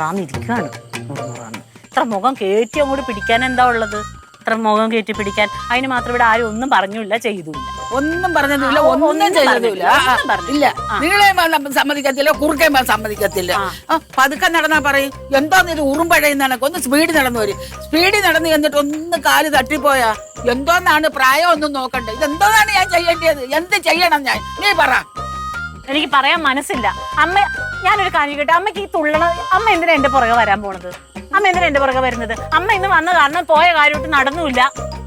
മുറുമുറാന്നിരിക്കുകയാണ്. മുറുമുറാന്ന് ഇത്ര മുഖം കയറ്റി അങ്ങോട്ട് പിടിക്കാൻ എന്താ ഉള്ളത്? ഇത്ര മുഖം കയറ്റി പിടിക്കാൻ അതിന് മാത്രം ഇവിടെ ആരും ഒന്നും പറഞ്ഞില്ല, ചെയ്തുമില്ല. ഒന്നും പറഞ്ഞതുമില്ല, ഒന്നും ചെയ്തതുമില്ല. ഇല്ല, നിങ്ങളെ സമ്മതിക്കത്തില്ല, കുറുക്കെ സമ്മതിക്കത്തില്ല. പതുക്കെ നടന്നാ പറയും എന്തോന്ന് ഇത് ഉറുമ്പഴയുന്നാണ്. ഒന്ന് സ്പീഡിൽ നടന്നു വരും. സ്പീഡിൽ നടന്ന് എന്നിട്ട് ഒന്ന് കാല് തട്ടിപ്പോയാ എന്തോന്നാണ് പ്രായം ഒന്നും നോക്കണ്ടേ. ഇതെന്തോന്നാണ് ഞാൻ ചെയ്യേണ്ടത്? എന്ത് ചെയ്യണം ഞാൻ? നീ പറ. എനിക്ക് പറയാൻ മനസ്സില്ല. അമ്മ, ഞാനൊരു കാര്യം കേട്ടെ, അമ്മക്ക് ഈ തുള്ളണ അമ്മ എന്തിനാ എന്റെ പുറകെ വരാൻ പോണത്? അമ്മ എന്തിനാ എന്റെ പുറകെ വരുന്നത്? അമ്മ ഇന്ന് വന്ന കാരണം പോയ കാര്യമായിട്ട് നടന്നുമില്ല.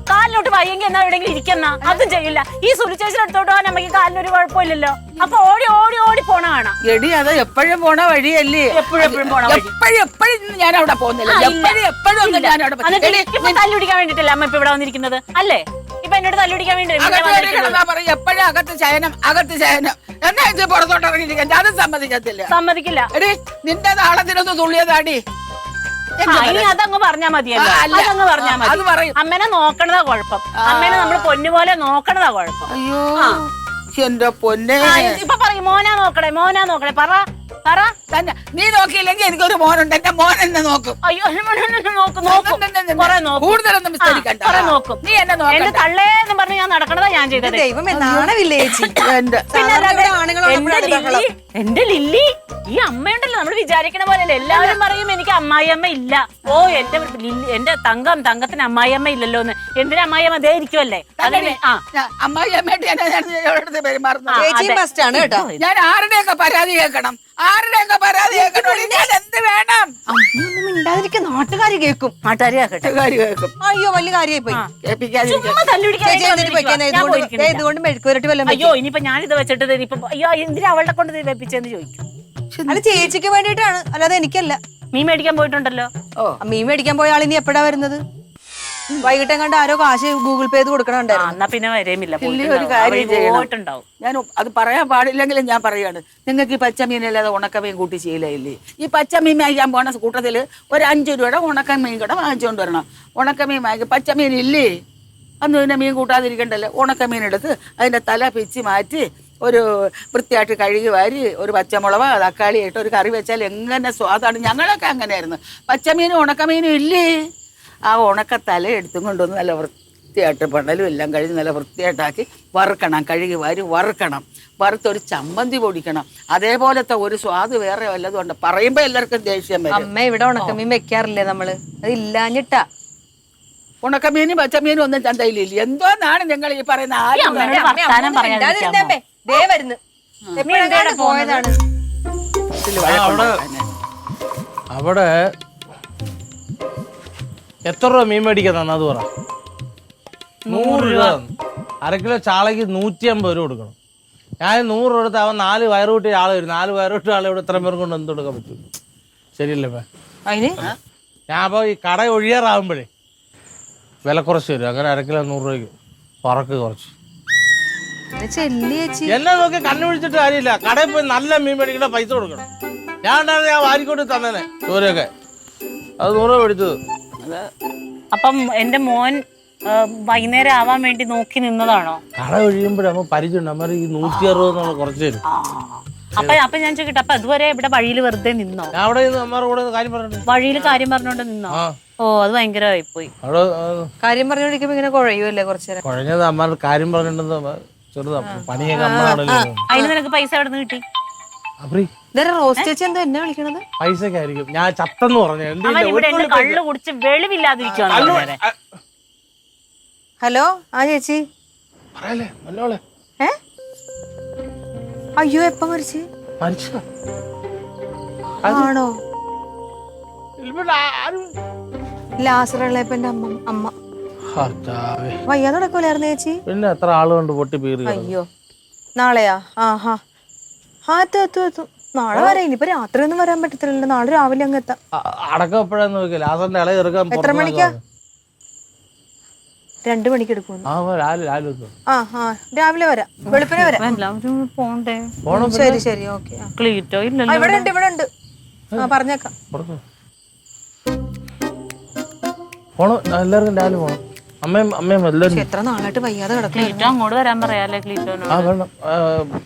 കാലിലോട്ട് വയ്യെങ്കിൽ എന്നാ എവിടെയെങ്കിലും ഇരിക്കുന്ന അതും ചെയ്യില്ല. ഈ സുലിച്ചേച്ചിയുടെ അടുത്തോട്ട് പോകാൻ അമ്മക്ക് കാലിനൊരു കുഴപ്പമില്ലല്ലോ. അപ്പൊ ഓടി ഓടി ഓടി പോണ കാണാം. എടി, അത് എപ്പോഴും പോണ വഴിയല്ലേ? എപ്പോഴും പോണ വഴി. എപ്പോഴും ഞാൻ അവിടെ പോകുന്നില്ല. എപ്പോഴും തല്ലുപിടിക്കാൻ വേണ്ടിട്ടല്ലേ അമ്മ ഇപ്പൊ ഇവിടെ വന്നിരിക്കുന്നത് അല്ലേ? ഇപ്പൊ എന്നോട് തല്ലുപിടിക്കാൻ വേണ്ടി പറയും എപ്പോഴും അകത്ത് ശയനം, അകത്ത് ശയനം. എന്നാ ഇത് പുറത്തോട്ട് ഇറങ്ങിയിരിക്കാൻ അത് സമ്മതിക്കത്തില്ല. സമ്മതിക്കില്ല. എടി, നിന്റെ താളത്തിനൊന്ന് തുള്ളിയതാടി. അതങ്ങ് പറഞ്ഞാ മതിയല്ലോ. അതങ്ങ് പറഞ്ഞാ മതി. അമ്മേനെ നോക്കണതാ കുഴപ്പം. അമ്മേനെ നമ്മള് പൊന്നുപോലെ നോക്കണതാ കുഴപ്പം. അയ്യോ എന്റെ പൊന്നെ. ഇപ്പൊ പറയും മോനാ നോക്കണേ, മോനാ നോക്കണേ. പറ പറ. തന്നെ നീ നോക്കിയില്ലെങ്കിൽ എനിക്കൊരു മോനുണ്ട്. എന്റെ മോൻ എന്നെ നോക്കും. അയ്യോ, കൂടുതലൊന്നും വിസ്തരിക്കണ്ട. നോക്കും. നീ എന്നെ നോക്കും. എന്റെ തള്ളേ എന്ന് പറഞ്ഞ് ഞാൻ നടക്കണതാ ഞാൻ ചെയ്തത്. എന്റെ ലില്ലി, ഈ അമ്മയുണ്ടല്ലോ നമ്മൾ വിചാരിക്കണ പോലെയല്ലേ. എല്ലാവരും പറയും എനിക്ക് അമ്മായിയമ്മ ഇല്ല. ഓ എന്റെ തങ്കത്തിന് അമ്മായിയമ്മ ഇല്ലല്ലോ എന്ന്. എന്തിനാ അമ്മായിയമ്മ അതേ ഇരിക്കുമല്ലേ? അമ്മായിയമ്മയായിട്ട് പെരുമാറുന്നു. ഞാൻ ആരുടെയൊക്കെ പരാതി കേൾക്കണം? ആരുടെയൊക്കെ പരാതി കേൾക്കണം? ഞാൻ എന്ത് വേണം? മിണ്ടാതിരിക്കും, നാട്ടുകാര് കേൾക്കും. നാട്ടുകാരി കേൾക്കും. അയ്യോ, വലിയ കാര്യമായി പോയി. ഇതുകൊണ്ട് മെഴുക്കുവരട്ടി വല്ലതും. അയ്യോ, ഇനിയിപ്പോ ഞാനിത് വെച്ചിട്ട് ഇനിയിപ്പോ അയ്യോ എന്തിനാ അവളുടെ കൊണ്ട് വെപ്പിച്ചെന്ന് ചോദിക്കും. അത് ചേച്ചിക്ക് വേണ്ടിയിട്ടാണ്, അല്ലാതെ എനിക്കല്ല. മീൻ മേടിക്കാൻ പോയിട്ടുണ്ടല്ലോ. മീൻ മേടിക്കാൻ പോയ ആളിനി എപ്പോഴാ വരുന്നത്? വൈകിട്ട് കണ്ട് ആരോ കാശ് ഗൂഗിൾ പേ ചെയ്ത് കൊടുക്കണുണ്ടായിരുന്നു. എന്നാ പിന്നെ വരേമില്ല. ഒരു കാര്യം ചെയ്യണം. ഞാൻ അത് പറയാൻ പാടില്ലെങ്കിലും ഞാൻ പറയാണ്. നിങ്ങൾക്ക് ഈ പച്ചമീനല്ലാതെ ഉണക്കമീൻ കൂട്ടി ശീലമില്ലേ? ഈ പച്ചമീൻ വാങ്ങിക്കാൻ പോണ കൂട്ടത്തില് ഒരു 5 രൂപയുടെ ഉണക്കമീൻ കൂടെ വാങ്ങിച്ചുകൊണ്ട് വരണം. ഉണക്കമീൻ വാങ്ങി പച്ചമീൻ ഇല്ലേ? അന്ന് പിന്നെ മീൻ കൂട്ടാതിരിക്കണ്ടല്ലോ. ഉണക്കമീൻ എടുത്ത് അതിന്റെ തല പിച്ചി മാറ്റി ഒരു വൃത്തിയായിട്ട് കഴുകി വാരി ഒരു പച്ചമുളക് തക്കാളി ഇട്ട് ഒരു കറി വെച്ചാൽ എങ്ങനെ സ്വാദാണ്. ഞങ്ങളൊക്കെ അങ്ങനെയായിരുന്നു. പച്ചമീനും ഉണക്കമീനും ഇല്ലേ? ആ ഉണക്കത്തല എടുത്തും കൊണ്ടുവന്ന് നല്ല വൃത്തിയായിട്ട് പണലും എല്ലാം കഴിഞ്ഞ് നല്ല വൃത്തിയായിട്ടാക്കി വറുക്കണം. കഴുകി വാരി വറുക്കണം. വറുത്തൊരു ചമ്മന്തി പൊടിക്കണം. അതേപോലത്തെ ഒരു സ്വാദ് വേറെ വല്ലതും ഉണ്ട്. പറയുമ്പോ എല്ലാവർക്കും ദേഷ്യം വരും. അമ്മ ഇവിടെ ഉണക്കമീൻ വെക്കാറില്ലേ നമ്മള്? അത് ഇല്ലാഞ്ഞിട്ടാ. ഉണക്കമീനും പച്ചമീനും ഒന്നും ചന്തയിലില്ല. എന്തോന്നാണ് നിങ്ങൾ ഈ പറയുന്ന? പോയതാണ് അവിടെ എത്ര രൂപ മീൻ മേടിക്കാൻ തന്നത് പറ? 100 രൂപ. 1/2 കിലോ ചാളയ്ക്ക് 150 രൂപ കൊടുക്കണം. ഞാൻ 100 രൂപ എടുത്ത് അവൻ 4 വയറുകൂട്ടി ആള് വരും. 4 വയറുകൂട്ടി ആളെ ഇവിടെ ഇത്രയും പേരും കൊണ്ട് എന്ത് കൊടുക്കാൻ പറ്റും? ശരിയല്ലേ? ഞാൻ അപ്പൊ ഈ കട ഒഴിയാറാകുമ്പോഴേ വില കുറച്ച് വരും. അങ്ങനെ 1/2 കിലോ 100 രൂപയ്ക്ക് പറക്ക് കുറച്ച്. എന്നെ നോക്കി കണ്ണു പിടിച്ചിട്ട് കാര്യമില്ല. കടയിൽ പോയി നല്ല മീൻ മേടിക്കണ പൈസ കൊടുക്കണം. ഞാൻ വാരിക്കൊണ്ട് തന്നേനെ ചോരൊക്കെ. അത് 100 രൂപ മേടിച്ചത്. അപ്പം എന്റെ മോൻ വൈകുന്നേരം ആവാൻ വേണ്ടി നോക്കി നിന്നതാണോ? കട ഒഴിയുമ്പോഴമ്മ പരിചയം നമ്മൾ ഈ 160 എന്നുള്ള കുറച്ച് തരും. അപ്പൊ ഞാൻ ചോദിക്കട്ടെ, അപ്പൊ അതുവരെ ഇവിടെ വഴിയിൽ വെറുതെ നിന്നോ? ഞാൻ അവിടെ അമ്മയുടെ കൂടെ കാര്യം പറഞ്ഞു. വഴിയിൽ കാര്യം പറഞ്ഞോണ്ട് നിന്നോ? ഓ, അത് ഭയങ്കരമായി പോയി. അവിടെ കാര്യം പറഞ്ഞോണ്ടിരിക്കുമ്പോ ഇങ്ങനെ കുഴയുമല്ലേ കുറച്ചു നേരം? കുഴഞ്ഞത് അമ്മ കാര്യം പറഞ്ഞിട്ടുണ്ടെന്ന് ചെറുതാ. പണിയൊക്കെ അമ്മയാണല്ലോ. അതിന് നിനക്ക് പൈസ എവിടെ നിന്ന് കിട്ടി? റോസ്റ്റ് ചേച്ചി എന്താ എന്നെ വിളിക്കണത്? പൈസക്കായിരിക്കും. ഞാൻ ചത്തെന്ന് പറഞ്ഞു. ഇവിടെ കള്ളു കുടിച്ച് വെളിവില്ലാതിരിക്കുകയാണ്. ഹലോ, ആ ചേച്ചി. അയ്യോ, എപ്പ മരിച്ചു? ആണോ? ലാസറുള്ളപ്പന്റെ അമ്മ വയ്യാതെ നടക്കൂലായിരുന്നു ചേച്ചി. പിന്നെ എത്ര ആളുകൊണ്ട് പൊട്ടി പീറി. അയ്യോ, നാളെയാ? ആഹാ, നാളെ വരാം. ഇനിയിപ്പോ രാത്രി ഒന്നും വരാൻ പറ്റത്തില്ലല്ലോ. നാളെ രാവിലെ അങ്ങ് എത്താം. അടക്കം എപ്പോഴാന്ന് നോക്കിയാ ലാസറിന്റെ ഇള ചെറുക്കാൻ. എത്ര മണിക്കാ? 2 മണിക്ക് എടുക്കുന്നു. രാവിലെ വരാം. വെളുപ്പിനെ വരാം. ശരി ശരി, ഓക്കെ. ഇവിടെ ഉണ്ട്. പറഞ്ഞേക്കാം. പോണം. എല്ലാവർക്കും രാവിലെ പോണം. അമ്മയും എല്ലാവരും. എത്ര നാളായിട്ട് വയ്യാതെ കിടക്കുന്നു. ക്ലീറ്റോ അങ്ങോട്ട് വരാൻ പറയാല്ലേ ക്ലീറ്റോനോട്. ആ വേണം,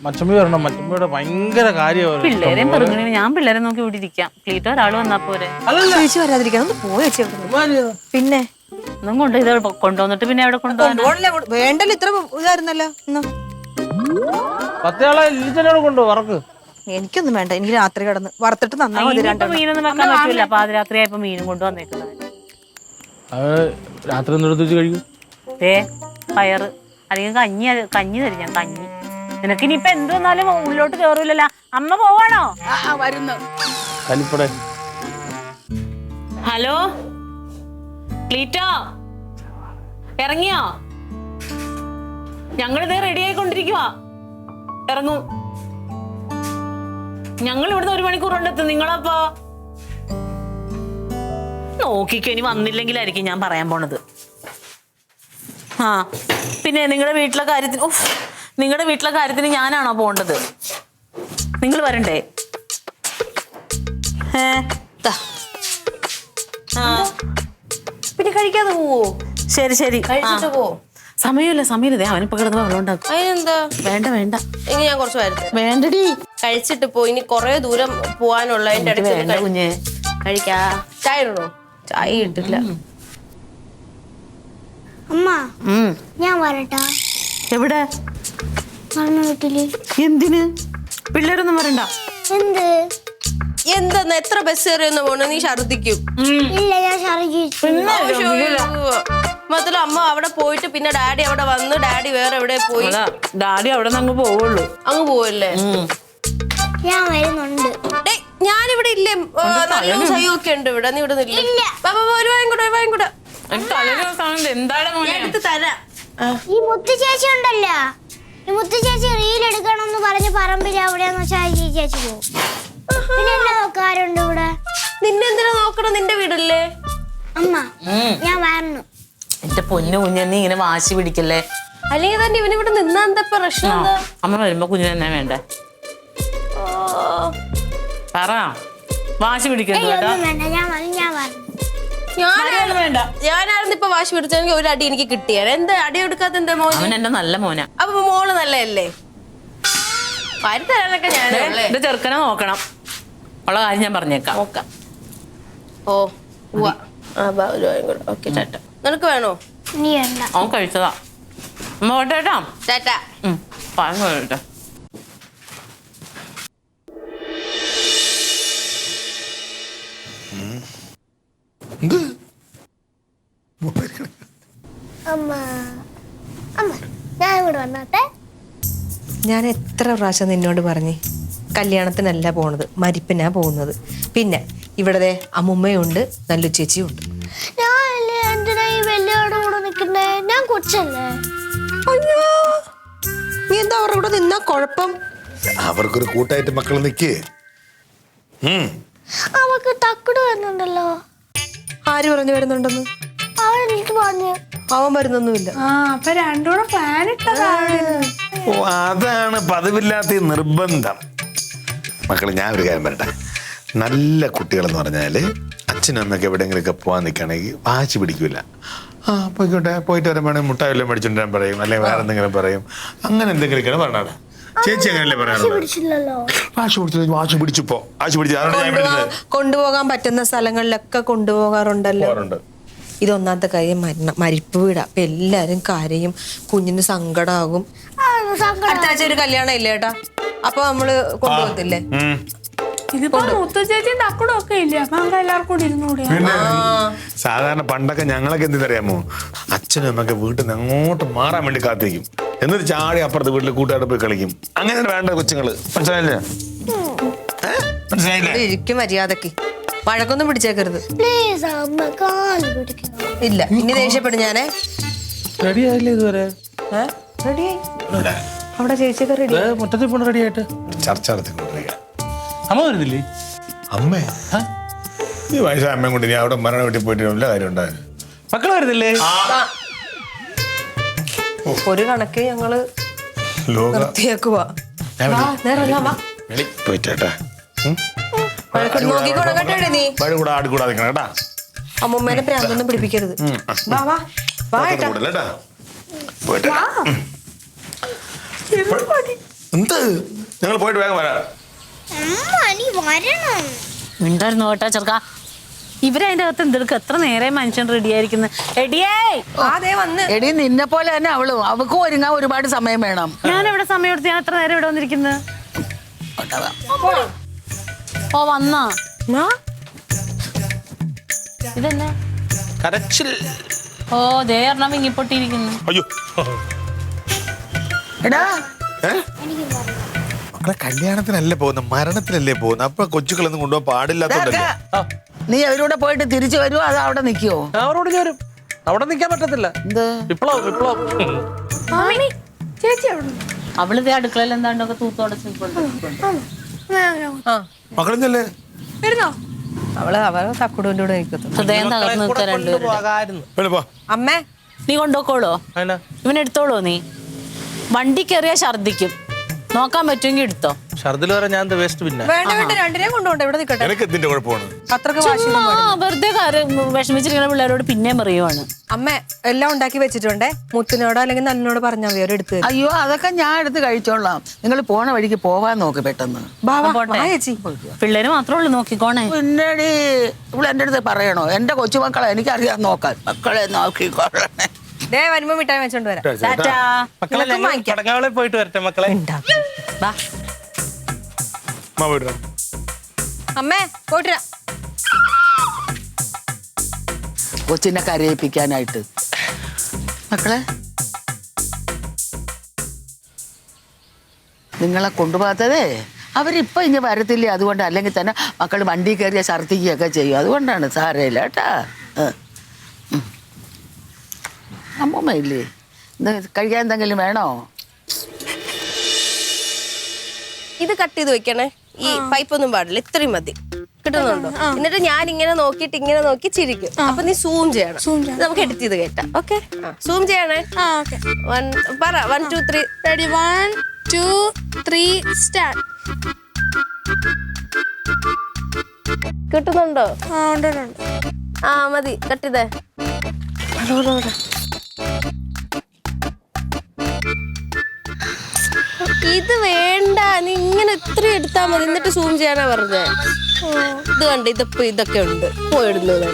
മച്ചമ്മി വരണം. മച്ചമ്മിയുടെ ഭയങ്കര കാര്യമാണ്. പിള്ളേരെയും പറഞ്ഞു ഞാൻ പിള്ളേരെ നോക്കി ഇവിടെ ഇരിക്കാം. ക്ലീറ്റോ ഒരാൾ വന്നാ പോരെ. ചേച്ചി വരാതിരിക്കാൻ ഒന്ന് പോയേച്ചി അവിടെ. പിന്നെ ഒന്നും കൊണ്ട് ഇത് കൊണ്ടുവന്നിട്ട് പിന്നെ അവിടെ കൊണ്ടുപോകാൻ വേണ്ടല്ലോ, ഇത്ര ഇതായിരുന്നല്ലോ. പത്തയാളെ ലിച്ചനോട് കൊണ്ട് വറക്ക്. എനിക്കൊന്നും വേണ്ട, എനിക്ക് രാത്രി കിടന്ന് വറുത്തിട്ട് നന്നാ മതി. മീനൊന്നും വെക്കാൻ പറ്റൂല. പാതിരാത്രിയായപ്പോ മീനും കൊണ്ടുവന്നേക്കുന്നത്. രാത്രി ഒന്നും എടുത്ത് വെച്ച് കഴിക്കും. പയറ് അല്ലെങ്കിൽ കഞ്ഞി തരും ഞാൻ. കഞ്ഞി നിനക്ക് ഇനിയിപ്പൊ എന്ത് വന്നാലും ഉള്ളിലോട്ട് കേറൂലല്ലോ. അമ്മ പോവാണോ? വരുന്നു. കലിപ്പട. ഹലോ ക്ലീറ്റോ, ഇറങ്ങിയോ? ഞങ്ങളിതേ റെഡി ആയിക്കൊണ്ടിരിക്കുവാ. ഇറങ്ങും. ഞങ്ങൾ ഇവിടുന്ന് 1 മണിക്കൂർ കൊണ്ടെത്തും. നിങ്ങളപ്പോ നോക്കിക്കോ, ഇനി വന്നില്ലെങ്കിലായിരിക്കും ഞാൻ പറയാൻ പോണത്. ആ പിന്നെ നിങ്ങളുടെ വീട്ടിലെ കാര്യത്തിന് ഞാനാണോ പോണ്ടത്? നിങ്ങൾ വരണ്ടേ? പിന്നെ കഴിക്കാതെ പോവോ? ശരി ശരി, കഴിച്ചിട്ട് പോ. സമയമില്ല. അവനിപ്പോ കിടന്ന് വെള്ളം ഉണ്ടാക്കും. അതിനെന്താ? വേണ്ട ഇനി ഞാൻ കുറച്ച് വരുന്നത്. വേണ്ടടി, കഴിച്ചിട്ട് പോ. ഇനി കൊറേ ദൂരം പോവാനുള്ള വേണ്ട കുഞ്ഞെ. കഴിക്കാ. ചായ ഇടണോ? ചായ ഇട്ടില്ല. അമ്മ ഞാൻ വരട്ടാ? എവിടെ? വീട്ടില്. എന്തിന്? പിള്ളേരൊന്നും വരണ്ട. എന്താ എത്ര ബസ് കയറിയൊന്നും പോണ? നീ ഛർദിക്കും. ഇല്ല, ഞാൻ ഛർദിച്ചു. മാത്രല്ല അമ്മ അവിടെ പോയിട്ട് പിന്നെ ഡാഡി അവിടെ വന്ന് ഡാഡി വേറെ എവിടെ പോയി. ഡാഡി അവിടെ നിന്ന് അങ്ങ് പോവുള്ളൂ. അങ്ങ് പോവല്ലേ? ഞാൻ വരുന്നുണ്ട്. ഞാനിവിടെ ഇല്ലേ? നല്ല സൈവൊക്കെ ഉണ്ട് ഇവിടെ. നീ ഇവിടെ നില്ല. ഒരു വായും കൂടെ എടുത്ത് തരാം. ഈ മുത്തു ചേച്ചി ഉണ്ടല്ലോ, ഈ മുത്തു ചേച്ചി റീൽ എടുക്കണമെന്ന് പറഞ്ഞ് പറമ്പിൽ അവിടെയാന്ന് വെച്ചാൽ ഈ ചേച്ചി പോകും. പിന്നെ എന്നെ നോക്കാറുണ്ട് ഇവിടെ. നിന്നെന്തിനാ നോക്കണം? നിന്റെ വീടല്ലേ? അമ്മ ഞാൻ വരണം. എന്റെ പൊന്നു കുഞ്ഞെ, നീ ഇങ്ങനെ വാശി പിടിക്കല്ലേ. അല്ലെങ്കിൽ തന്നെ ഇവനിവിടെ നിന്നാ എന്താ പ്രശ്നം? എന്താ? അമ്മ വരുമ്പോ കുഞ്ഞിന് തന്നെ വേണ്ടേ? പറ, വാശി പിടിക്കരുത്. ഒന്നും വേണ്ട, ഞാൻ വരണം. ഞാനായിരുന്നു ഇപ്പൊ വാശി പിടിച്ചെങ്കിൽ ഒരു അടി എനിക്ക് കിട്ടിയാണ്. എന്താ അടി എടുക്കാത്ത? എന്താ മോൻ? അവൻ എന്റെ നല്ല മോനാ. അപ്പൊ മോള് നല്ലതല്ലേ? തരാനൊക്കെ ഞാൻ എന്റെ ചെറുക്കനെ നോക്കണം. ഉള്ള കാര്യം ഞാൻ പറഞ്ഞേക്കാം. നോക്കാം. ഓ ഓക്കെ ചേട്ടാ. നിനക്ക് വേണോ? നീ വേണ്ട. അവൻ കഴിച്ചതാ. അമ്മ പോട്ടേട്ടാ. ചേട്ടാ പായം കഴിയട്ടെ. അമ്മ ഞാൻ ഇവിടെ വന്നോട്ടെ. ഞാൻ എത്ര പ്രാവശ്യം നിന്നോട് പറഞ്ഞേ കല്യാണത്തിനല്ല പോണത്, മരിപ്പിനാ പോകുന്നത്. പിന്നെ ഇവിടെ അമ്മുമ്മയുണ്ട്, നല്ല ചേച്ചിയുണ്ട്. ഞാനല്ലേ എന്തിനാ ഈ വലിയവരുടെ കൂടെ നിൽക്കുന്നേ? ഞാൻ കൊച്ചല്ലേ. അയ്യോ, നീ എന്താ അവരുടെ കൂടെ നിന്നാ കുഴപ്പം? അവർക്കൊരു കൂട്ടായിട്ട് മക്കൾ നിൽക്കേ. അവർക്ക് തക്കട് വരുന്നുണ്ടല്ലോ. ആര് പറഞ്ഞു വരുന്നുണ്ടെന്ന്? അവൻ എനിക്ക് പറഞ്ഞു. അവൻ വരുന്നൊന്നുമില്ല. അപ്പൊ രണ്ടൂടെ പ്ലാൻ ഇട്ടതാണ്. ഓ, അതാണ് പതിവില്ലാത്ത ഈ നിർബന്ധം. മക്കളെ, ഞാൻ ഒരു കാര്യം പറയട്ടെ. നല്ല കുട്ടികളെന്ന് പറഞ്ഞാല് അച്ഛനും അമ്മയൊക്കെ എവിടെയെങ്കിലുമൊക്കെ പോകാൻ നിൽക്കുകയാണെങ്കിൽ വാശി പിടിക്കൂല. പോയിക്കോട്ടെ, പോയിട്ട് വരുമ്പോഴേ മുട്ടായി വല്ലതും മേടിച്ചോണ്ട് വരാൻ പറയും, അല്ലെങ്കിൽ വേറെ എന്തെങ്കിലും പറയും. അങ്ങനെ എന്തെങ്കിലുമൊക്കെയാണ് പറഞ്ഞത്. ചേച്ചി അങ്ങനെയല്ലേ പറയാറുള്ളത്? വാശി പിടിച്ചു കൊണ്ടുപോകാൻ പറ്റുന്ന സ്ഥലങ്ങളിലൊക്കെ കൊണ്ടുപോകാറുണ്ടല്ലോ. ഇതൊന്നാമത്തെ കാര്യം മരിപ്പ് വീടാ. അപ്പൊ എല്ലാരും കരയും, കുഞ്ഞിന് സങ്കടാകും. അടുത്ത ആഴ്ച ഒരു കല്യാണം ഇല്ലേ ഏട്ടാ? അപ്പൊ നമ്മള് കൊണ്ടുപോകത്തില്ലേ? സാധാരണ പണ്ടൊക്കെ ഞങ്ങളൊക്കെ എന്തെന്നറിയാമോ, അച്ഛനും അമ്മയൊക്കെ വീട്ടിൽ നിന്ന് അങ്ങോട്ട് മാറാൻ വേണ്ടി കാത്തിരിക്കും. എന്നിട്ട് ചാടി അപ്പുറത്ത് വീട്ടിൽ കൂട്ടുകാരെ പോയി കളിക്കും. അങ്ങനെ വേണ്ട കൊച്ചുങ്ങള്. മനസ്സിലായില്ലേ? ഇരിക്കും മര്യാദക്ക്. വഴക്കൊന്നും പിടിച്ചേക്കരുത്. ഇല്ല, ഇനി ദേഷ്യപ്പെടും ഞാനേ. റെഡിയായില്ലേ ഇതുവരെ? റെഡിയായി. അവിടെ ചേച്ചിയൊക്കെ റെഡി. മുറ്റത്തിൽ പോണ റെഡിയായിട്ട് ചർച്ച നടത്തിക്കൊണ്ടിരിക്കുക. അമ്മ വരുന്നില്ലേ? അമ്മേ, ഈ വയസ്സായ അമ്മയും കൊണ്ട് ഞാൻ അവിടെ മരണ വീട്ടിൽ പോയിട്ട് വല്ല കാര്യം ഉണ്ടായിരുന്നു. മക്കള് വരുന്നില്ലേ? ഒരു കണക്ക് ഞങ്ങള് നിർത്തിയേക്കുവാ. പോയിട്ടേട്ടാ. നോക്കിക്കോണം കേട്ടോ നീ. വഴി കൂടെ ആടിക്കൂടാ നിൽക്കണം കേട്ടാ. അമ്മൂമ്മേനെ പ്രാന്തൊന്നും പിടിപ്പിക്കരുത്. വാ വാ. കേട്ടാ പോയിട്ട് എന്ത് ഞങ്ങൾ പോയിട്ട് വേഗം വരാം. അമ്മ നീ വരണം. ഉണ്ടായിരുന്നു കേട്ടാ ചെറുക്ക. ഇവരതിന്റെ അകത്ത് എന്തെടുക്കും? എത്ര നേരം മനുഷ്യൻ റെഡി ആയിരിക്കുന്നത്. റെഡിയേ അതേ വന്ന്. എടി നിന്നെ പോലെ തന്നെ അവളും അവക്കും ഒരുങ്ങാൻ ഒരുപാട് സമയം വേണം. ഞാൻ എവിടെ സമയം എടുത്ത് ഞാൻ എത്ര നേരം ഇവിടെ വന്നിരിക്കുന്നത്? ഓ വന്നാ ഇതന്നെ കരച്ചിൽ. ഓ ദേ എണ്ണം വിങ്ങിപ്പൊട്ടിയിരിക്കുന്നു. അയ്യോ എടാ മക്കളെ കല്യാണത്തിനല്ലേ പോകുന്നത്, മരണത്തിനല്ലേ പോകുന്നത്. അപ്പൊ കൊച്ചുകളൊന്നും കൊണ്ടുപോകാൻ പാടില്ലാത്തോണ്ടല്ലേ. നീ അവരൂടെ പോയിട്ട് തിരിച്ചു വരുമോ അതോ അവിടെ നിൽക്കുവോ? അവരോട് ചേരും. അവിടെ നിൽക്കാൻ പറ്റത്തില്ല. എന്ത് വിപ്ലവം വിപ്ലവം. അവളിതേ അടുക്കളയിൽ എന്താണ്ടൊക്കെ തൂത്തോടെ മക്കളെന്നല്ലേ അവള് തക്കുടൂന്റെ കൂടെ നിൽക്കുന്നു. ഹൃദയം തകർന്നു നിൽക്കാൻ രണ്ടുപേരും. അമ്മേ നീ കൊണ്ടുപോക്കോളോ? ഇവനെടുത്തോളോ? നീ വണ്ടി കയറിയാ ഛർദിക്കും. നോക്കാൻ പറ്റുമെങ്കിൽ എടുത്തോ. ഷർദിൽ വരെ ഞാൻ വേസ്റ്റ് പിന്നെ വേണ്ട വേണ്ട രണ്ടിനെയും കൊണ്ടുപോണ്ട ഇവിടെ നിൽക്കട്ടെ. എനിക്ക് എന്തിന്റെ കുഴപ്പമാണ്? അത്രക്ക് വാശി വെറുതെ വിഷമിച്ചിരിക്കുന്ന പിള്ളേരോട് പിന്നെ പറയുവാണ്. അമ്മ എല്ലാം ഉണ്ടാക്കി വെച്ചിട്ടുണ്ടേ. മുത്തിനോടോ അല്ലെങ്കിൽ നല്ലിനോട് പറഞ്ഞാൽ മതി അവരെടുത്ത് തരും. അയ്യോ അതൊക്കെ ഞാൻ എടുത്ത് കഴിച്ചോളാം. നിങ്ങൾ പോണ വഴിക്ക് പോവാൻ നോക്ക് പെട്ടെന്ന്. ചേച്ചി പിള്ളേര് മാത്രമേ ഉള്ളൂ നോക്കിക്കോണേ. പിന്നീട് ഇവിടെ എൻ്റെ അടുത്ത് പറയണോ? എൻ്റെ കൊച്ചുമക്കളെ എനിക്കറിയാൻ നോക്കാൻ. മക്കളെ നോക്കിക്കോളണേ. ദേ വരുമ്പോ മിഠായി വെച്ചോണ്ട് വരാം. ടാറ്റാ. പടങ്ങാളെ പോയിട്ട് വരട്ടെ മക്കളെ. ബാ. അമ്മേ പോയിട്ടാ കൊച്ചിനെ കരയിപ്പിക്കാനായിട്ട്. മക്കളെ നിങ്ങളെ കൊണ്ടുപോകാത്തതേ അവരിപ്പം ഇനി വരത്തില്ലേ, അതുകൊണ്ട്. അല്ലെങ്കിൽ തന്നെ മക്കൾ വണ്ടി കയറിയ ഛർദ്ദിക്കുകയൊക്കെ ചെയ്യും. അതുകൊണ്ടാണ്. സാരമില്ല കേട്ടാ. അമ്മൂമ്മ ഇല്ലേ? കഴിക്കാൻ എന്തെങ്കിലും വേണോ? ഇത് കട്ട് ചെയ്ത് വെക്കണേ. ഈ പൈപ്പ് ഒന്നും പാടില്ല, ഇത്രയും മതി. കിട്ടുന്നുണ്ടോ? എന്നിട്ട് ഞാൻ ഇങ്ങനെ നോക്കിയിട്ട് ഇങ്ങനെ നോക്കി ചിരിക്കും. അപ്പൊ നീ സൂം ചെയ്യണം. നമുക്ക് എഡിറ്റ് ചെയ്ത് കേട്ടാം. ഓക്കെ സൂം ചെയ്യണേ. പറ 1 2 3 റെഡി 1 2 3 സ്റ്റാർട്ട്. കിട്ടുന്നുണ്ടോ? ആ മതി, കട്ട് ചെയ്തേ. ഇത് വേണ്ട, നീ ഇങ്ങനെ ഇത്ര എടുത്താ മതി. എന്നിട്ട് സൂം ചെയ്യാനാ പറഞ്ഞേ. ഇത് കണ്ട് ഇതിപ്പോ ഇതൊക്കെ ഉണ്ട്. പോയിടുന്നത്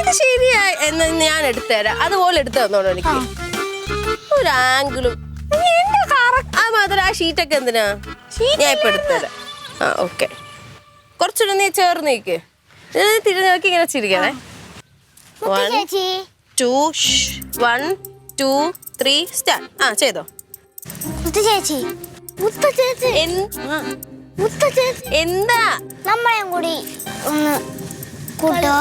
ഇത് ശരിയായി എന്ന് ഞാൻ എടുത്തുതരാം. അതുപോലെ എടുത്തു തന്നോളൂ എനിക്ക്. ഒരു ആംഗിളും ആ മാത്രം. ആ ഷീറ്റൊക്കെ എന്തിനാ? ഞാൻ ഇപ്പൊ എടുത്തുതരാം. ആ ഓക്കെ. കുറച്ചുകൂടെ നീ ചേർന്ന് നിൽക്ക്. തിരിഞ്ഞു നോക്കി ഇങ്ങനെ ചിരിക്കണേ. 1 2 1 2 3 സ്റ്റാർട്ട്. ആ ചെയ്തോ. എന്താ നമ്മളെയും കൂടി ഒന്ന് കൂട്ടോ.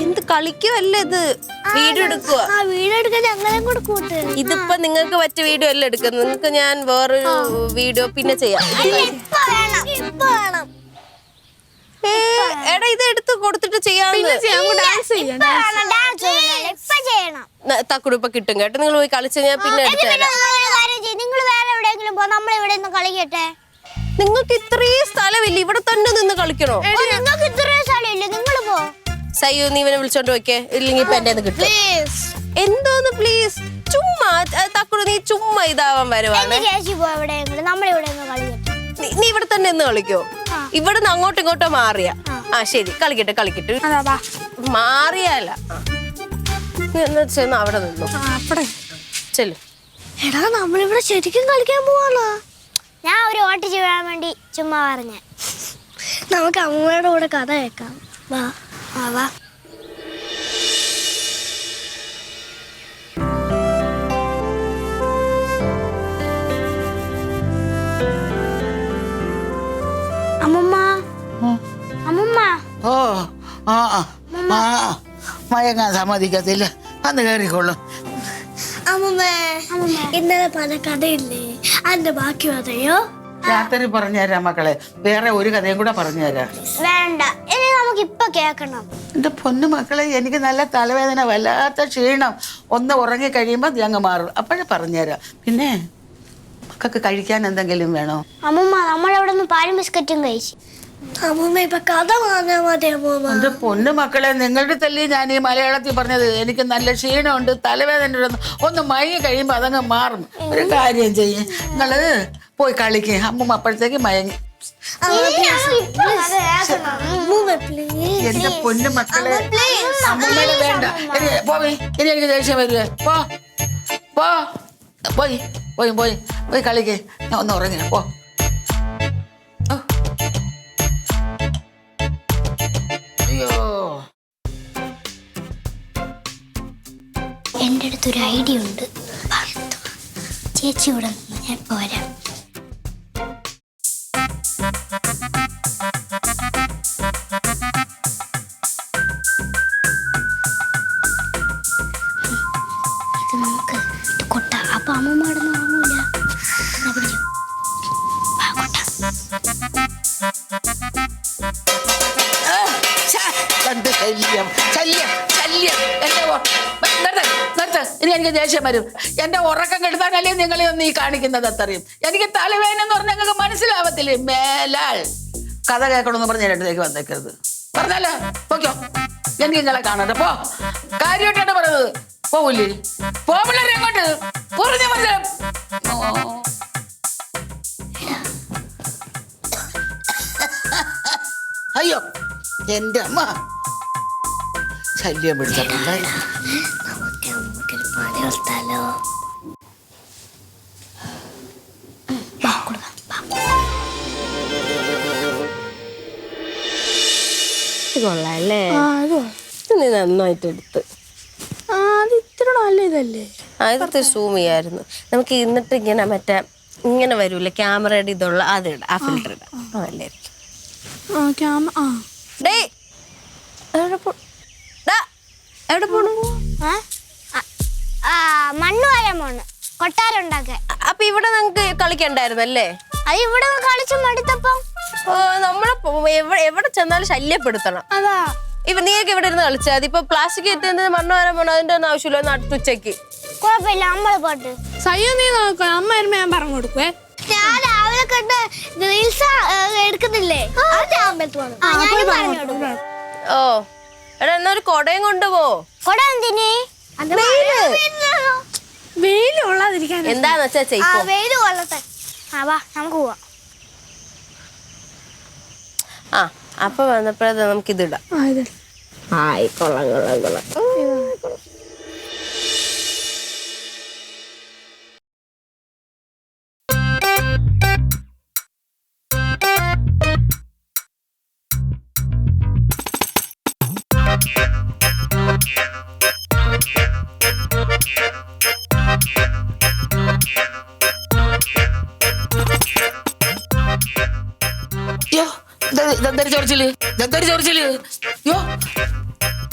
എന്ത് കളിക്കുവല്ലേ ഇത്? വീഡിയോ എടുക്കുക. വീഡിയോ എടുക്കാൻ ഞങ്ങളെയും കൂടെ കൂട്ട്. ഇതിപ്പോ നിങ്ങൾക്ക് പറ്റിയ വീഡിയോ അല്ല എടുക്കുന്നത്. നിങ്ങൾക്ക് ഞാൻ വേറൊരു വീഡിയോ പിന്നെ ചെയ്യാം. എടാ ഇത് എടുത്ത് കൊടുത്തിട്ട് ചെയ്യാന്ന്. തക്കുടു ഇപ്പൊ കിട്ടും കേട്ടോ. നിങ്ങൾ പോയി കളിച്ചു കഴിഞ്ഞാൽ പിന്നെ നിങ്ങൾ വേറെ എവിടെയെങ്കിലും പോ, നമ്മൾ ഇവിടെ നിന്ന് കളിക്കട്ടെ. നിങ്ങൾക്ക് ഇത്രയും സ്ഥലമില്ല, ഇവിടെ തന്നെ നിന്ന് കളിക്കണോ? നിങ്ങൾക്ക് ഇത്രയും സ്ഥലമില്ല, നിങ്ങൾ പോ. സയ്യോ നീ ഇവനെ വിളിച്ചോണ്ട് വെക്കേ, ഇല്ലെങ്കിൽ ഇപ്പൊ എന്റെ കിട്ടും. എന്തോന്ന് പ്ലീസ്? ചുമ്മാ തക്കുടു നീ ചുമ്മാ ഇതാവാൻ വരുവാണ്. ചേച്ചി പോ എവിടെയെങ്കിലും, നമ്മളിവിടെ നിന്ന് കളിക്കട്ടെ. നീ ഇവിടെ തന്നെ നിന്ന് കളിക്കോ? ഇവിടുന്ന് അങ്ങോട്ടും ഇങ്ങോട്ടോ മാറിയ. ആ ശരി കളിക്കട്ടെ കളിക്കട്ടെ. മാറിയാല ചെന്ന് അവിടെ നിന്നു. ചെല്ലു. എടാ നമ്മളിവിടെ ശരിക്കും കളിക്കാൻ പോവാണോ? ഞാൻ ഒരു ഓട്ട് ചെയ്യാൻ വേണ്ടി ചുമ്മാ പറഞ്ഞ. നമുക്ക് അമ്മയുടെ കൂടെ കഥ കേൾക്കാം. വാ വാ. അമ്മമ്മ അമ്മമ്മ. ഓ ആ മയങ്ങാൻ സമ്മതിക്കത്തില്ല. വന്ന് കയറിക്കൊള്ളും. അമ്മമ്മേ ഇന്നലെ പറഞ്ഞ കഥയില്ലേ, അതിന്റെ ബാക്കി പറയോ? രാത്രി പറഞ്ഞുതരാം മക്കളെ. വേറെ ഒരു കഥയും കൂടെ പറഞ്ഞുതരാം. വേണ്ട, ഇനി നമുക്ക് ഇപ്പൊ കേക്കണം. എൻ്റെ പൊന്നു മക്കളെ, എനിക്ക് നല്ല തലവേദന, വല്ലാത്ത ക്ഷീണം. ഒന്ന് ഉറങ്ങി കഴിയുമ്പോൾ ഞങ്ങൾ മാറും. അപ്പോഴേ പറഞ്ഞുതരാം. പിന്നെ മക്കൾക്ക് കഴിക്കാൻ എന്തെങ്കിലും വേണോ? അമ്മമ്മ നമ്മളവിടെ നിന്ന് പാലും ബിസ്ക്കറ്റും കഴിച്ചു. അമ്മൂമ്മ ഇപ്പൊ കഥ പറഞ്ഞാ മതി അമ്മൂമ്മ. എന്റെ പൊന്നു മക്കളെ, നിങ്ങളുടെ തല്ലി ഞാൻ ഈ മലയാളത്തിൽ പറഞ്ഞത്. എനിക്ക് നല്ല ക്ഷീണമുണ്ട്, തലവേദന ഒന്ന് മയങ്ങി കഴിയുമ്പോ അതങ്ങ് മാറും. ഒരു കാര്യം ചെയ്യും, നിങ്ങള് പോയി കളിക്ക്. അമ്മൂമ്മ അപ്പോഴത്തേക്ക് മയങ്ങി. എന്റെ പൊന്നു മക്കളെ, അമ്മൂമ്മയുടെ വേണ്ട. പോയി, ഇനി എനിക്ക് ദേഷ്യം വരുവേ. പോയി പോയി പോയി പോയി കളിക്ക്. ഞാൻ ഒന്ന് ഉറങ്ങി പോ. എൻ്റെ അടുത്തൊരു ഐഡിയ ഉണ്ട്. ചേച്ചി ഇവിടെ നിന്ന് ഞാൻ പോരാ. ഇത് നമുക്ക് ഇത് കൊട്ട. അപ്പൊ അമ്മൂമ്മ അവിടെ നിന്ന് ഉറങ്ങൂല. എന്നാ പിടിച്ചോ. വാ, കൊട്ട. ശല്യം ശല്യം ശല്യം. ഇനി എനിക്ക് ദേഷ്യം വരും. എന്റെ ഉറക്കം കെടുത്താനല്ലേ നിങ്ങളെ ഒന്ന് ഈ കാണിക്കുന്നത് അത്രയും. എനിക്ക് തലവേദന എന്ന് പറഞ്ഞാൽ നിങ്ങൾക്ക് മനസ്സിലാവത്തില്ലേ? മേലാൽ കഥ കേൾക്കണമെന്ന് പറഞ്ഞ എൻ്റെ അടുത്തേക്ക് വന്നേക്കരുത്. പറഞ്ഞാലോ പോക്കോ, എനിക്ക് നിങ്ങളെ കാണട്ടെ. പോ, കാര്യമായിട്ടാണ് പറയുന്നത്. പോവില്ലേ? പോവില്ലേ അങ്ങോട്ട്? പറഞ്ഞു മനസ്സിലാവും. അയ്യോ എന്റെ അമ്മ, ശല്യം പിടിച്ച പിള്ളേർ. നമുക്കൊരു പണി കൊടുത്താലോ? കൊള്ളാല്ലേ? നീ നന്നായിട്ട് എടുത്ത്. അത് ഇത്ര നല്ല ഇതല്ലേ? ഇതൊക്കെ സൂം ചെയ്യായിരുന്നു. നമുക്ക് എന്നിട്ട് ഇങ്ങനെ മറ്റേ ഇങ്ങനെ വരൂല്ലേ ക്യാമറയുടെ ഇതുള്ള അത് ഇടാം. ആ ഫിൽറ്റർ ഇടാം. അതല്ലായിരിക്കും. എവിടെ പോണു? മണ്ണ് വാരാൻ പോണ്, കൊട്ടാരം ഉണ്ടാക്കാൻ. അപ്പൊ ഇവിടെ നമുക്ക് കളിക്കണ്ടായിരുന്നല്ലേ? അത് ഇവിടെ കളിച്ചു മടുത്തപ്പം നമ്മളെ എവിടെ ചെന്നാലും ശല്യപ്പെടുത്തണം. അതാ നീയൊക്കെ ഇവിടെ ഇരുന്ന് കളിച്ചാൽ മതി. ഇപ്പൊ പ്ലാസ്റ്റിക് എത്തുന്നത് മണ്ണ് വരാൻ പോണോ? അതിന്റെ ഒന്നും ആവശ്യമില്ല. നട്ടുച്ചയ്ക്ക് കുഴപ്പമില്ല, നമ്മള് പോട്ട്. സയ്യോ നീ നോക്കണം, അമ്മ വരുമ്പോ ഞാൻ പറഞ്ഞു കൊടുക്കുവേ. ഞാൻ രാവിലെ കണ്ട് റീൽസ് എടുക്കുന്നില്ലേ? ഓ എടാ, എന്നാ ഒരു കൊടയും കൊണ്ടുപോ. കൊട എന്തിന്? വെയില് കൊള്ളാതിരിക്കാൻ. എന്താന്ന് വെച്ചാ ചെയ്പ്പോ. വെയില് കൊള്ളട്ടെ. വാ നമുക്ക് പോവാം. ആ അപ്പൊ വന്നപ്പോഴേ നമുക്കിതിടാം. ആയി കൊള്ളാം കൊള്ളാം കൊള്ളാം. ഇതെന്തൊരു ചൊറിച്ചില്, ഇതെന്തൊരു ചൊറിച്ചില്. യോ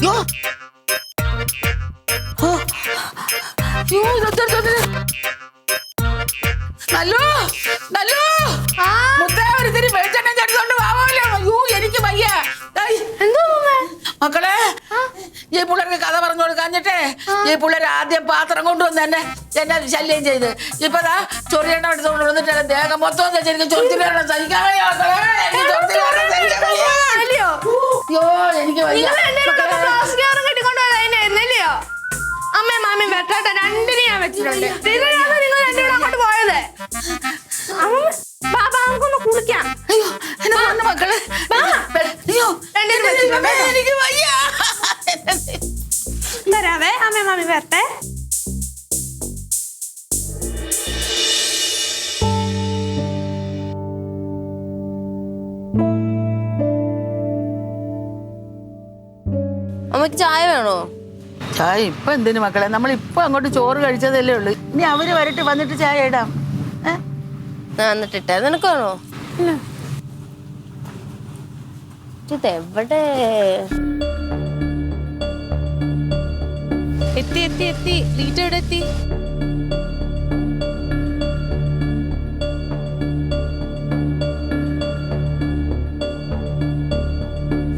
യോ യോ ഇതെന്തൊരു ചൊറിച്ചില്. നല്ലോ നല്ലോ മുത്തേ, ഒരുത്തിരി വെളിച്ചെണ്ണ ചടിച്ചോണ്ട് വാവല്ലോ. യോ എനിക്ക് വയ്യ. എന്തോ മക്കളെ, ഈ പിള്ളേർക്ക് കഥ പറഞ്ഞു കൊടുക്കാഞ്ഞിട്ടേ ഈ പിള്ളേർ ആദ്യം പാത്രം കൊണ്ടുവന്ന് എന്നെ ശല്യം ചെയ്ത് ഇപ്പതാ ചൊറിയെണ്ണ എടുത്തുകൊണ്ട് വന്നിട്ട് ദേഹം മൊത്തം ശരിക്കും ചൊറിച്ചിലാണ് സഹിക്കാൻ വയ്യ. യോ എനിക്ക് വയ്യ. കെട്ടിക്കൊണ്ടുപോയതല്ലയോ? അമ്മയും മാമിയും വെട്ടാട്ടെ രണ്ടിനെ ഞാൻ വെച്ചിട്ടുണ്ട്. നിങ്ങൾ രണ്ടുകൂടെ അങ്ങോട്ട് പോയത്. ബാബാ നമുക്കൊന്ന് കുളിക്കാം. അയ്യോ എന്നെ വന്ന മക്കളെ, അയ്യോ എനിക്ക് വയ്യ. വരാവേ, അമ്മയും മാമി വരട്ടെ. അമ്മക്ക് ചായ വേണോ? ചായ ഇപ്പൊ എന്തിനു മക്കളെ, നമ്മളിപ്പൊ അങ്ങോട്ട് ചോറ് കഴിച്ചതല്ലേ ഉള്ളു. ഇനി അവര് വരട്ട് വന്നിട്ട് ചായ ഇടാം. എന്നിട്ടിട്ടേ നിനക്ക് വേണോ? ഇതെവിടെ എത്തി എത്തി എത്തി. ലീറ്റ എവിടെ എത്തി?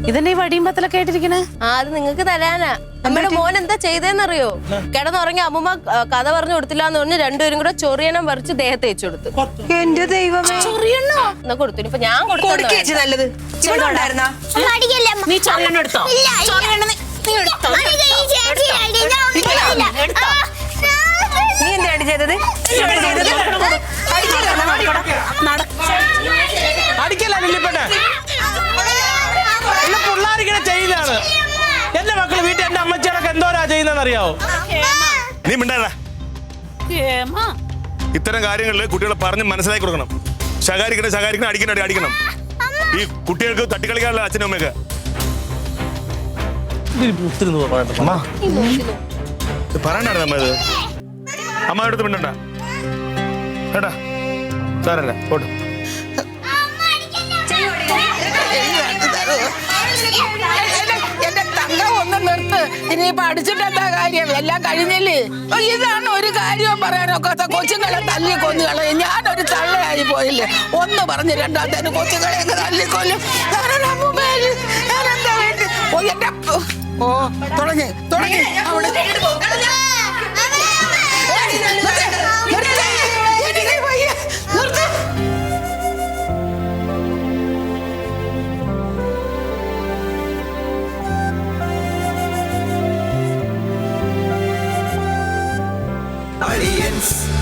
ഇതന്നെ ഈ വടിയും പത്തലൊക്കെ ആയിട്ടിരിക്കണേ. അത് നിങ്ങക്ക് തരാനാ. അമ്മയുടെ മോൻ എന്താ ചെയ്തേന്നറിയോ? കിടന്നുറങ്ങി അമ്മൂമ്മ കഥ പറഞ്ഞു കൊടുത്തില്ല എന്ന് പറഞ്ഞ് രണ്ടുപേരും കൂടെ ചൊറിയണം പറിച്ച് ദേഹത്ത് വെച്ചു കൊടുത്തു. എന്റെ ദൈവമേ, എന്നാ കൊടുത്തു. ഇപ്പൊ ഞാൻ കൊടുത്തു. നല്ലത് ഉണ്ടായിരുന്നാ? നീ ചൊറിയണം എടുത്തോ? ചൊറിയണം നീ എടുത്തോ? നീ എന്താണ് ചെയ്തത്? അടിക്കല്ല ലില്ലിപ്പേട്ടെ, എല്ലാം പിള്ളേരിങ്ങനെ ചെയ്യുന്നതാണ്. എന്റെ മക്കള് വീട്ടിൽ എന്റെ അമ്മച്ചിടക്ക് എന്തോരാ ചെയ്യുന്നതെന്ന് അറിയാവോ? നീ മിണ്ടാ. ഇത്തരം കാര്യങ്ങളിൽ കുട്ടികളെ പറഞ്ഞ് മനസ്സിലാക്കി കൊടുക്കണം. ശകാരിക്കണം, അടിക്കണം. ഈ കുട്ടികൾക്ക് തട്ടിക്കളിക്കാനുള്ള അച്ഛനും അമ്മയൊക്കെ. പറയണ്ടായിരുന്നു അമ്മ. ഇത് അമ്മ എടുത്ത് മിണ്ടണ്ട കേട്ടാ. സാരല്ല, പോട്ടെ. എന്റെ തങ്ക ഒന്ന് നിർത്ത്. ഇനിയിപ്പൊ അടിച്ചിട്ട് എന്താ കാര്യം? എല്ലാം കഴിഞ്ഞില്ലേ? ഇതാണ് ഒരു കാര്യവും പറയാനൊക്കെ. കൊച്ചുങ്ങളെ തല്ലി കൊന്നുകളെ. ഞാനൊരു തള്ളയായി പോയില്ലേ? ഒന്ന് പറഞ്ഞ് രണ്ടാമത്തേന് കൊച്ചുങ്ങളെ തല്ലിക്കൊല്ലും. ഞാനെന്താ വേണ്ടി? എന്റെ തുടങ്ങി അവിടെ Aliens.